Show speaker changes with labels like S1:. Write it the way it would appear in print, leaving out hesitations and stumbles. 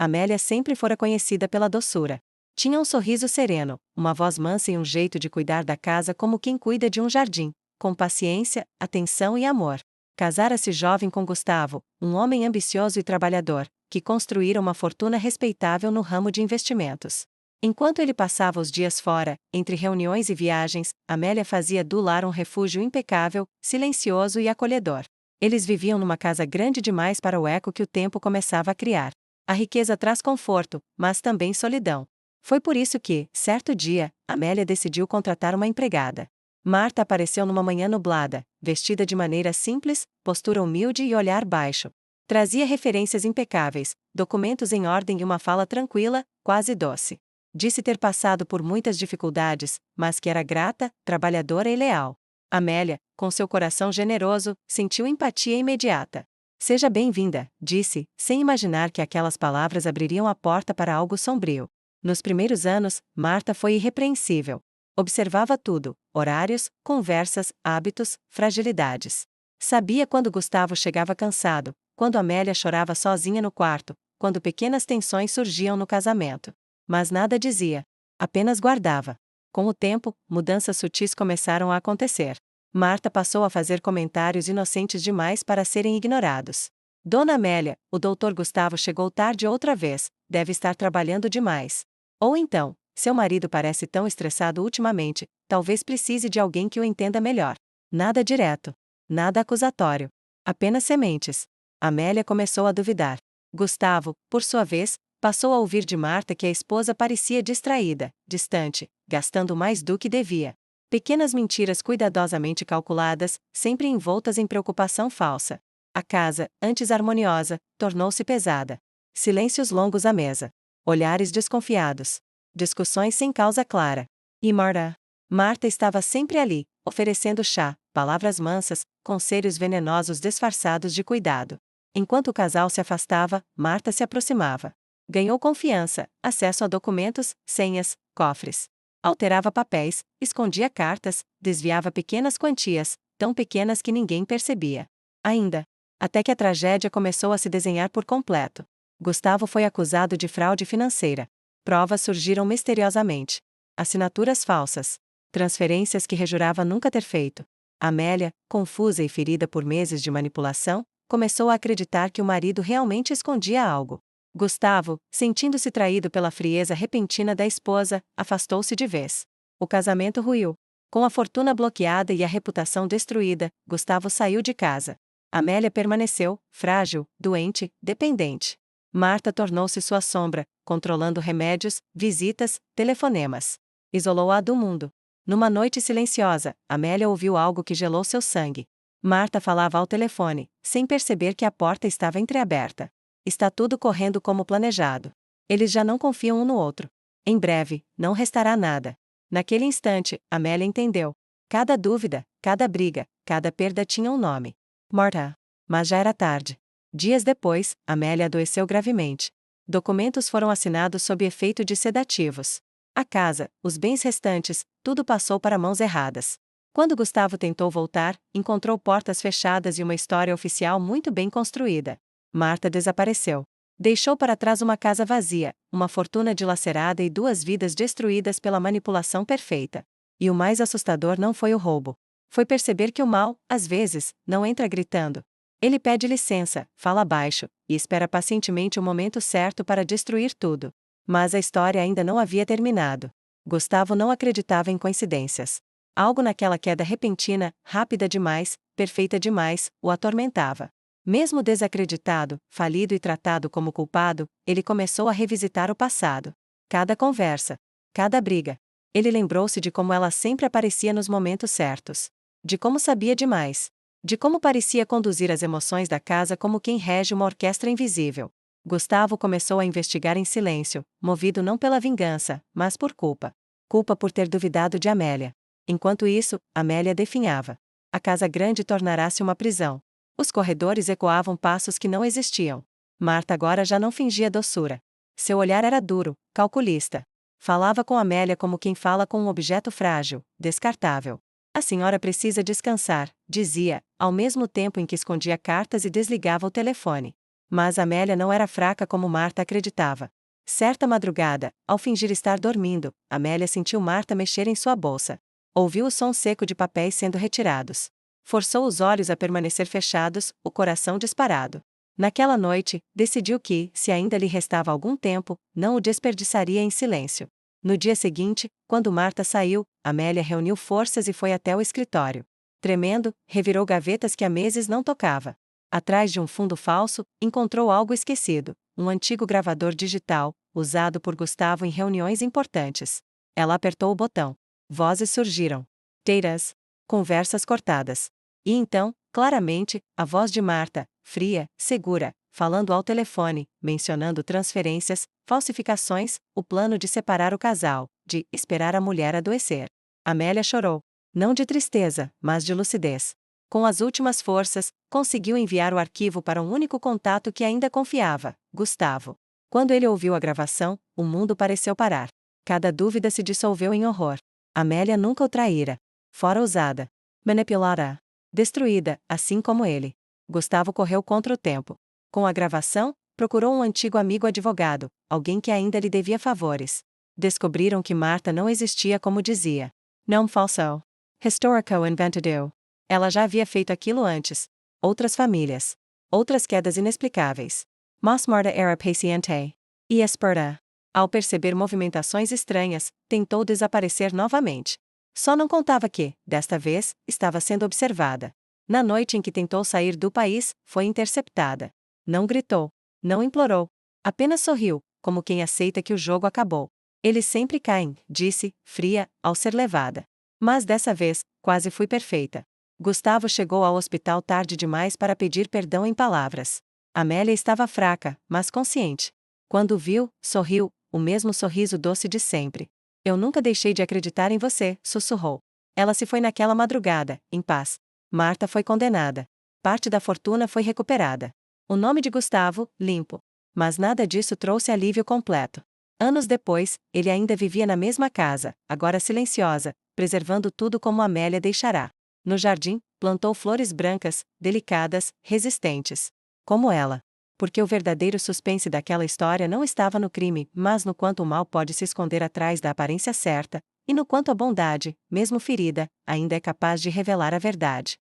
S1: Amélia sempre fora conhecida pela doçura. Tinha um sorriso sereno, uma voz mansa e um jeito de cuidar da casa como quem cuida de um jardim, com paciência, atenção e amor. Casara-se jovem com Gustavo, um homem ambicioso e trabalhador, que construíra uma fortuna respeitável no ramo de investimentos. Enquanto ele passava os dias fora, entre reuniões e viagens, Amélia fazia do lar um refúgio impecável, silencioso e acolhedor. Eles viviam numa casa grande demais para o eco que o tempo começava a criar. A riqueza traz conforto, mas também solidão. Foi por isso que, certo dia, Amélia decidiu contratar uma empregada. Marta apareceu numa manhã nublada, vestida de maneira simples, postura humilde e olhar baixo. Trazia referências impecáveis, documentos em ordem e uma fala tranquila, quase doce. Disse ter passado por muitas dificuldades, mas que era grata, trabalhadora e leal. Amélia, com seu coração generoso, sentiu empatia imediata. Seja bem-vinda, disse, sem imaginar que aquelas palavras abririam a porta para algo sombrio. Nos primeiros anos, Marta foi irrepreensível. Observava tudo: horários, conversas, hábitos, fragilidades. Sabia quando Gustavo chegava cansado, quando Amélia chorava sozinha no quarto, quando pequenas tensões surgiam no casamento. Mas nada dizia. Apenas guardava. Com o tempo, mudanças sutis começaram a acontecer. Marta passou a fazer comentários inocentes demais para serem ignorados. Dona Amélia, o doutor Gustavo chegou tarde outra vez, deve estar trabalhando demais. Ou então, seu marido parece tão estressado ultimamente, talvez precise de alguém que o entenda melhor. Nada direto. Nada acusatório. Apenas sementes. Amélia começou a duvidar. Gustavo, por sua vez, passou a ouvir de Marta que a esposa parecia distraída, distante, gastando mais do que devia. Pequenas mentiras cuidadosamente calculadas, sempre envoltas em preocupação falsa. A casa, antes harmoniosa, tornou-se pesada. Silêncios longos à mesa. Olhares desconfiados. Discussões sem causa clara. E Marta? Marta estava sempre ali, oferecendo chá, palavras mansas, conselhos venenosos disfarçados de cuidado. Enquanto o casal se afastava, Marta se aproximava. Ganhou confiança, acesso a documentos, senhas, cofres. Alterava papéis, escondia cartas, desviava pequenas quantias, tão pequenas que ninguém percebia. Ainda. Até que a tragédia começou a se desenhar por completo. Gustavo foi acusado de fraude financeira. Provas surgiram misteriosamente. Assinaturas falsas. Transferências que rejurava nunca ter feito. Amélia, confusa e ferida por meses de manipulação, começou a acreditar que o marido realmente escondia algo. Gustavo, sentindo-se traído pela frieza repentina da esposa, afastou-se de vez. O casamento ruiu. Com a fortuna bloqueada e a reputação destruída, Gustavo saiu de casa. Amélia permaneceu, frágil, doente, dependente. Marta tornou-se sua sombra, controlando remédios, visitas, telefonemas. Isolou-a do mundo. Numa noite silenciosa, Amélia ouviu algo que gelou seu sangue. Marta falava ao telefone, sem perceber que a porta estava entreaberta. Está tudo correndo como planejado. Eles já não confiam um no outro. Em breve, não restará nada. Naquele instante, Amélia entendeu. Cada dúvida, cada briga, cada perda tinha um nome. Marta. Mas já era tarde. Dias depois, Amélia adoeceu gravemente. Documentos foram assinados sob efeito de sedativos. A casa, os bens restantes, tudo passou para mãos erradas. Quando Gustavo tentou voltar, encontrou portas fechadas e uma história oficial muito bem construída. Marta desapareceu. Deixou para trás uma casa vazia, uma fortuna dilacerada e 2 vidas destruídas pela manipulação perfeita. E o mais assustador não foi o roubo. Foi perceber que o mal, às vezes, não entra gritando. Ele pede licença, fala baixo, e espera pacientemente o momento certo para destruir tudo. Mas a história ainda não havia terminado. Gustavo não acreditava em coincidências. Algo naquela queda repentina, rápida demais, perfeita demais, o atormentava. Mesmo desacreditado, falido e tratado como culpado, ele começou a revisitar o passado. Cada conversa, cada briga. Ele lembrou-se de como ela sempre aparecia nos momentos certos. De como sabia demais. De como parecia conduzir as emoções da casa como quem rege uma orquestra invisível. Gustavo começou a investigar em silêncio, movido não pela vingança, mas por culpa. Culpa por ter duvidado de Amélia. Enquanto isso, Amélia definhava. A casa grande tornará-se uma prisão. Os corredores ecoavam passos que não existiam. Marta agora já não fingia doçura. Seu olhar era duro, calculista. Falava com Amélia como quem fala com um objeto frágil, descartável. A senhora precisa descansar, dizia, ao mesmo tempo em que escondia cartas e desligava o telefone. Mas Amélia não era fraca como Marta acreditava. Certa madrugada, ao fingir estar dormindo, Amélia sentiu Marta mexer em sua bolsa. Ouviu o som seco de papéis sendo retirados. Forçou os olhos a permanecer fechados, o coração disparado. Naquela noite, decidiu que, se ainda lhe restava algum tempo, não o desperdiçaria em silêncio. No dia seguinte, quando Marta saiu, Amélia reuniu forças e foi até o escritório. Tremendo, revirou gavetas que há meses não tocava. Atrás de um fundo falso, encontrou algo esquecido, um antigo gravador digital, usado por Gustavo em reuniões importantes. Ela apertou o botão. Vozes surgiram. Teiras. Conversas cortadas. E então, claramente, a voz de Marta, fria, segura, falando ao telefone, mencionando transferências, falsificações, o plano de separar o casal, de esperar a mulher adoecer. Amélia chorou. Não de tristeza, mas de lucidez. Com as últimas forças, conseguiu enviar o arquivo para um único contato que ainda confiava, Gustavo. Quando ele ouviu a gravação, o mundo pareceu parar. Cada dúvida se dissolveu em horror. Amélia nunca o traíra. Fora usada. Manipulada. Destruída, assim como ele. Gustavo correu contra o tempo. Com a gravação, procurou um antigo amigo advogado, alguém que ainda lhe devia favores. Descobriram que Marta não existia como dizia. Não falso. Histórico inventado. Ela já havia feito aquilo antes. Outras famílias. Outras quedas inexplicáveis. Mas Marta era paciente. E esperta. Ao perceber movimentações estranhas, tentou desaparecer novamente. Só não contava que, desta vez, estava sendo observada. Na noite em que tentou sair do país, foi interceptada. Não gritou. Não implorou. Apenas sorriu, como quem aceita que o jogo acabou. Eles sempre caem, disse, fria, ao ser levada. Mas dessa vez, quase fui perfeita. Gustavo chegou ao hospital tarde demais para pedir perdão em palavras. Amélia estava fraca, mas consciente. Quando o viu, sorriu, o mesmo sorriso doce de sempre. Eu nunca deixei de acreditar em você, sussurrou. Ela se foi naquela madrugada, em paz. Marta foi condenada. Parte da fortuna foi recuperada. O nome de Gustavo, limpo. Mas nada disso trouxe alívio completo. Anos depois, ele ainda vivia na mesma casa, agora silenciosa, preservando tudo como Amélia deixará. No jardim, plantou flores brancas, delicadas, resistentes. Como ela. Porque o verdadeiro suspense daquela história não estava no crime, mas no quanto o mal pode se esconder atrás da aparência certa, e no quanto a bondade, mesmo ferida, ainda é capaz de revelar a verdade.